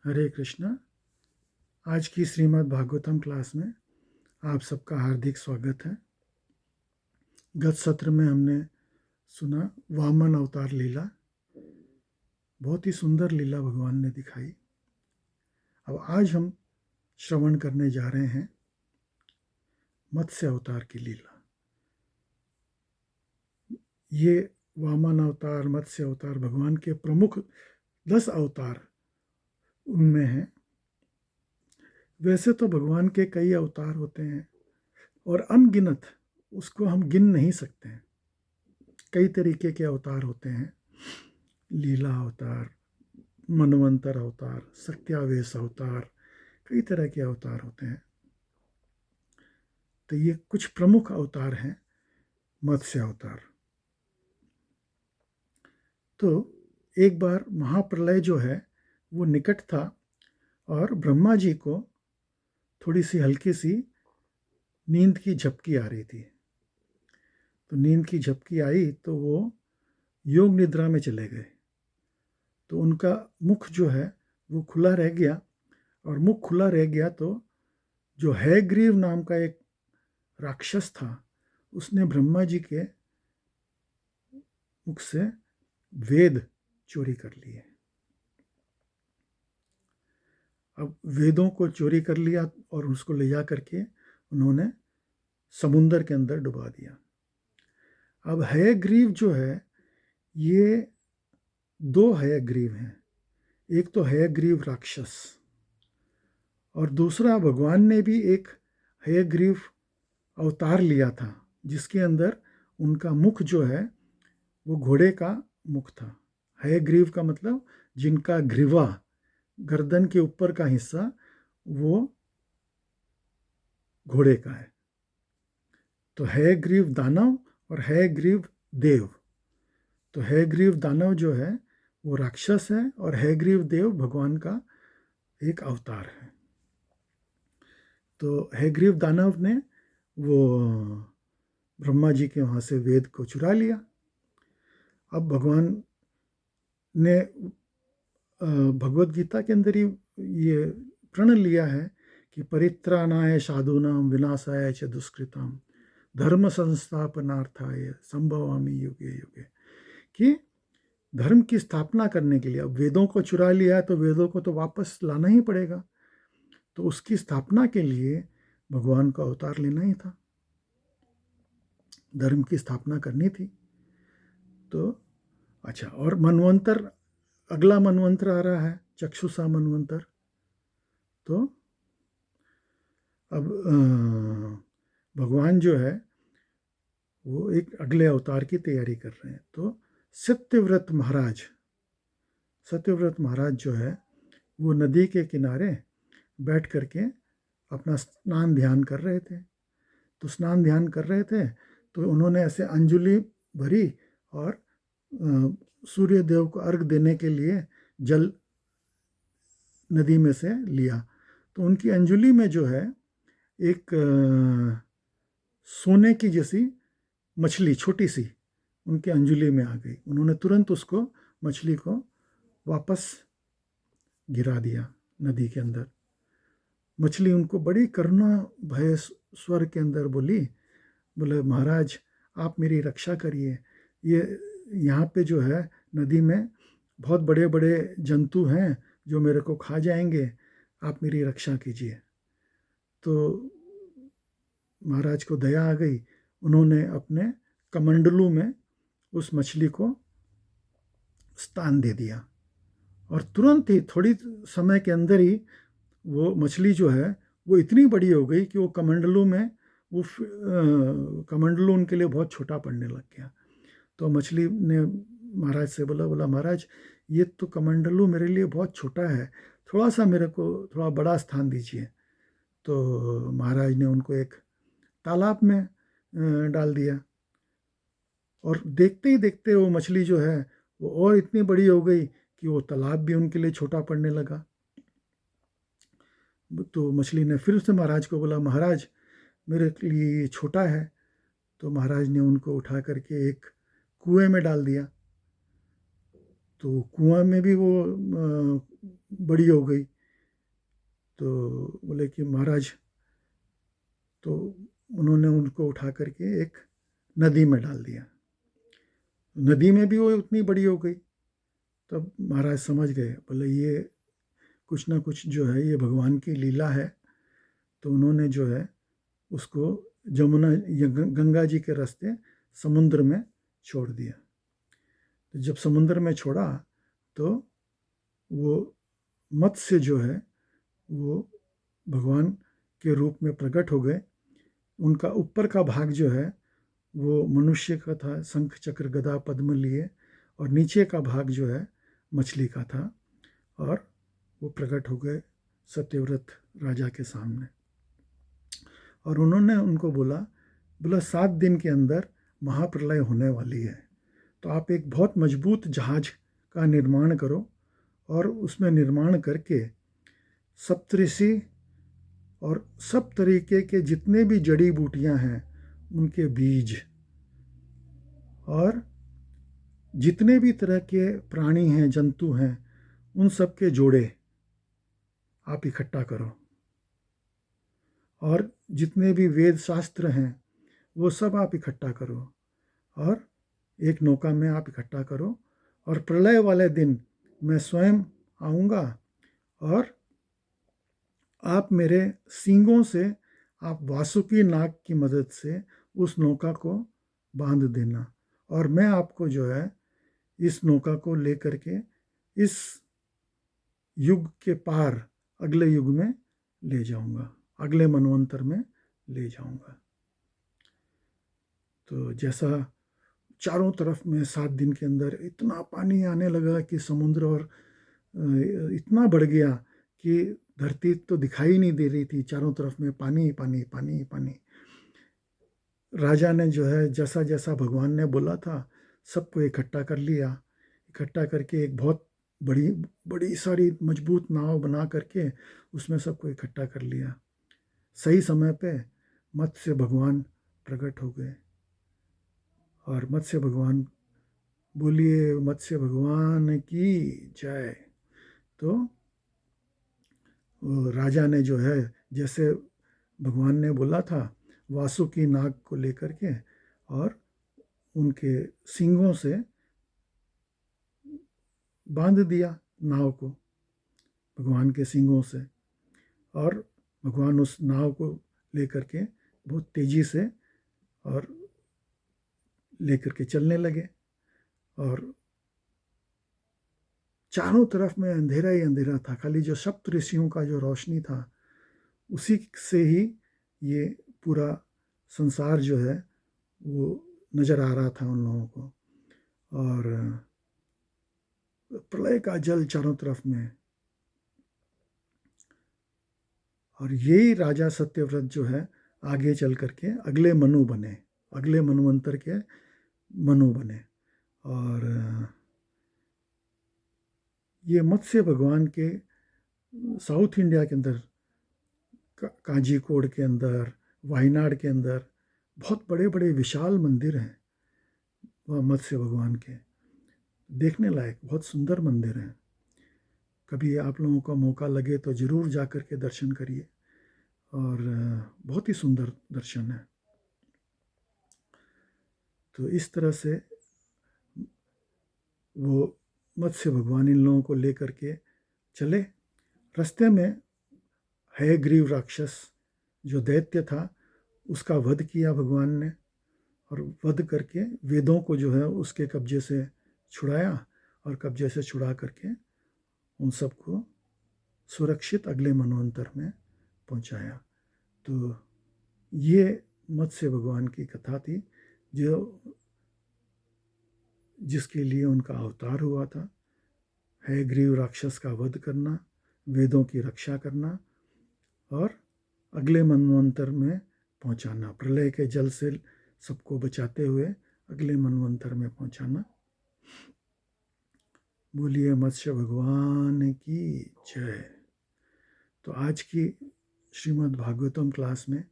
हरे कृष्णा। आज की श्रीमद् भागवतम क्लास में आप सबका हार्दिक स्वागत है। गत सत्र में हमने सुना वामन अवतार लीला। बहुत ही सुंदर लीला भगवान ने दिखाई। अब आज हम श्रवण करने जा रहे हैं मत्स्य अवतार की लीला। ये वामन अवतार, मत्स्य अवतार भगवान के प्रमुख 10 अवतार उनमें हैं। वैसे तो भगवान के कई अवतार होते हैं और अनगिनत, उसको हम गिन नहीं सकते हैं। कई तरीके के अवतार होते हैं। लीला अवतार, मनवंतर अवतार, सत्यावेश अवतार, कई तरह के अवतार होते हैं। तो ये कुछ प्रमुख अवतार हैं। मत्स्य अवतार तो एक बार महाप्रलय जो है वो निकट था और ब्रह्मा जी को थोड़ी सी हल्की सी नींद की झपकी आ रही थी। तो नींद की झपकी आई तो वो योग निद्रा में चले गए। तो उनका मुख जो है वो खुला रह गया, और मुख खुला रह गया तो जो हयग्रीव नाम का एक राक्षस था, उसने ब्रह्मा जी के मुख से वेद चोरी कर लिए। अब वेदों को चोरी कर लिया और उसको ले जा करके उन्होंने समुंदर के अंदर डुबा दिया। अब हयग्रीव जो है, ये 2 हयग्रीव हैं। एक तो हयग्रीव राक्षस और दूसरा भगवान ने भी एक हयग्रीव अवतार लिया था, जिसके अंदर उनका मुख जो है वो घोड़े का मुख था। हयग्रीव का मतलब जिनका ग्रीवा, गर्दन के ऊपर का हिस्सा, वो घोड़े का है। तो हयग्रीव दानव और हयग्रीव देव। तो हयग्रीव दानव जो है वो राक्षस है और हयग्रीव देव भगवान का एक अवतार है। तो हयग्रीव दानव ने वो ब्रह्मा जी के वहाँ से वेद को चुरा लिया। अब भगवान ने भगवत गीता के अंदर ही ये प्रण लिया है कि परित्राणाय साधूनाम विनाशाय च दुष्कृताम धर्म संस्थापनार्थाय संभवामि युगे युगे, कि धर्म की स्थापना करने के लिए, अब वेदों को चुरा लिया है तो वेदों को तो वापस लाना ही पड़ेगा। तो उसकी स्थापना के लिए भगवान को अवतार लेना ही था, धर्म की स्थापना करनी थी। तो अच्छा, और मनवंतर, अगला मनवंतर आ रहा है चक्षुषा मनवंतर। तो अब भगवान जो है वो एक अगले अवतार की तैयारी कर रहे हैं। तो सत्यव्रत महाराज जो है वो नदी के किनारे बैठ करके अपना स्नान ध्यान कर रहे थे। तो स्नान ध्यान कर रहे थे तो उन्होंने ऐसे अंजलि भरी और सूर्य देव को अर्घ देने के लिए जल नदी में से लिया। तो उनकी अंजलि में जो है एक सोने की जैसी मछली, छोटी सी, उनके अंजलि में आ गई। उन्होंने तुरंत उसको, मछली को वापस गिरा दिया नदी के अंदर। मछली उनको बड़ी करुणा भय स्वर के अंदर बोले महाराज आप मेरी रक्षा करिए, ये यहाँ पे जो है नदी में बहुत बड़े बड़े जंतु हैं जो मेरे को खा जाएंगे, आप मेरी रक्षा कीजिए। तो महाराज को दया आ गई। उन्होंने अपने कमंडलू में उस मछली को स्थान दे दिया और तुरंत ही, थोड़ी समय के अंदर ही, वो मछली जो है वो इतनी बड़ी हो गई कि वो कमंडलू में, वो कमंडलू उनके लिए बहुत छोटा पड़ने लग गया। तो मछली ने महाराज से बोला महाराज ये तो कमंडलू मेरे लिए बहुत छोटा है, थोड़ा सा मेरे को थोड़ा बड़ा स्थान दीजिए। तो महाराज ने उनको एक तालाब में डाल दिया और देखते ही देखते वो मछली जो है वो और इतनी बड़ी हो गई कि वो तालाब भी उनके लिए छोटा पड़ने लगा। तो मछली ने फिर से महाराज को बोला महाराज मेरे लिए ये छोटा है। तो महाराज ने उनको उठा करके एक कुएं में डाल दिया। तो कुआं में भी वो बड़ी हो गई। तो बोले कि महाराज, तो उन्होंने उनको उठा करके एक नदी में डाल दिया। नदी में भी वो उतनी बड़ी हो गई। तब महाराज समझ गए, बोले ये कुछ ना कुछ जो है ये भगवान की लीला है। तो उन्होंने जो है उसको जमुना या गंगा जी के रास्ते समुद्र में छोड़ दिया। तो जब समुद्र में छोड़ा तो वो मत्स्य जो है वो भगवान के रूप में प्रकट हो गए। उनका ऊपर का भाग जो है वो मनुष्य का था, शंख चक्र गदा पद्म लिए, और नीचे का भाग जो है मछली का था, और वो प्रकट हो गए सत्यव्रत राजा के सामने। और उन्होंने उनको बोला 7 दिन के अंदर महाप्रलय होने वाली है, तो आप एक बहुत मजबूत जहाज का निर्माण करो, और उसमें निर्माण करके सप्तऋषि और सब तरीके के जितने भी जड़ी बूटियां हैं उनके बीज, और जितने भी तरह के प्राणी हैं, जंतु हैं, उन सब के जोड़े आप इकट्ठा करो, और जितने भी वेद शास्त्र हैं वो सब आप इकट्ठा करो, और एक नौका में आप इकट्ठा करो, और प्रलय वाले दिन मैं स्वयं आऊँगा, और आप मेरे सींगों से आप वासुकी नाग की मदद से उस नौका को बांध देना, और मैं आपको जो है इस नौका को लेकर के इस युग के पार अगले युग में ले जाऊंगा, अगले मनवंतर में ले जाऊंगा। तो जैसा चारों तरफ में 7 दिन के अंदर इतना पानी आने लगा कि समुद्र और इतना बढ़ गया कि धरती तो दिखाई नहीं दे रही थी, चारों तरफ में पानी पानी पानी पानी। राजा ने जो है जैसा जैसा भगवान ने बोला था सबको इकट्ठा कर लिया, इकट्ठा करके एक बहुत बड़ी बड़ी सारी मजबूत नाव बना करके उसमें सबको इकट्ठा कर लिया। सही समय पे मत्स्य भगवान प्रकट हो गए, और मत्स्य भगवान, बोलिए मत्स्य भगवान की जय। तो राजा ने जो है जैसे भगवान ने बोला था वासुकी नाग को लेकर के, और उनके सींगों से बांध दिया नाव को, भगवान के सींगों से, और भगवान उस नाव को लेकर के बहुत तेजी से और लेकर के चलने लगे, और चारों तरफ में अंधेरा ही अंधेरा था, खाली जो सप्त ऋषियों का जो रोशनी था उसी से ही ये पूरा संसार जो है वो नज़र आ रहा था उन लोगों को, और प्रलय का जल चारों तरफ में। और यही राजा सत्यव्रत जो है आगे चल करके अगले मनु बने, अगले मनवंतर के मनु बने। और ये मत्स्य भगवान के साउथ इंडिया के अंदर, कांजीकोड के अंदर, वायनाड के अंदर बहुत बड़े बड़े विशाल मंदिर हैं वह मत्स्य भगवान के, देखने लायक बहुत सुंदर मंदिर हैं। कभी आप लोगों का मौका लगे तो ज़रूर जा कर के दर्शन करिए, और बहुत ही सुंदर दर्शन है। तो इस तरह से वो मत्स्य भगवान इन लोगों को लेकर के चले। रास्ते में हयग्रीव राक्षस जो दैत्य था उसका वध किया भगवान ने, और वध करके वेदों को जो है उसके कब्जे से छुड़ाया, और कब्जे से छुड़ा करके उन सबको सुरक्षित अगले मनवंतर में पहुंचाया। तो ये मत्स्य भगवान की कथा थी जो जिसके लिए उनका अवतार हुआ था, हयग्रीव राक्षस का वध करना, वेदों की रक्षा करना, और अगले मनवंतर में पहुंचाना, प्रलय के जल से सबको बचाते हुए अगले मनवंतर में पहुंचाना। बोलिए मत्स्य भगवान की जय। तो आज की श्रीमद् भागवतम क्लास में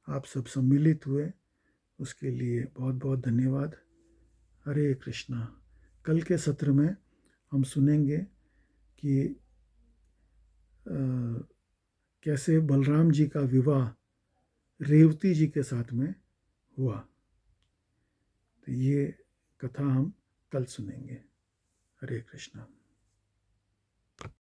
आप सब सम्मिलित हुए उसके लिए बहुत बहुत धन्यवाद। हरे कृष्णा। कल के सत्र में हम सुनेंगे कि कैसे बलराम जी का विवाह रेवती जी के साथ में हुआ। तो ये कथा हम कल सुनेंगे। हरे कृष्णा।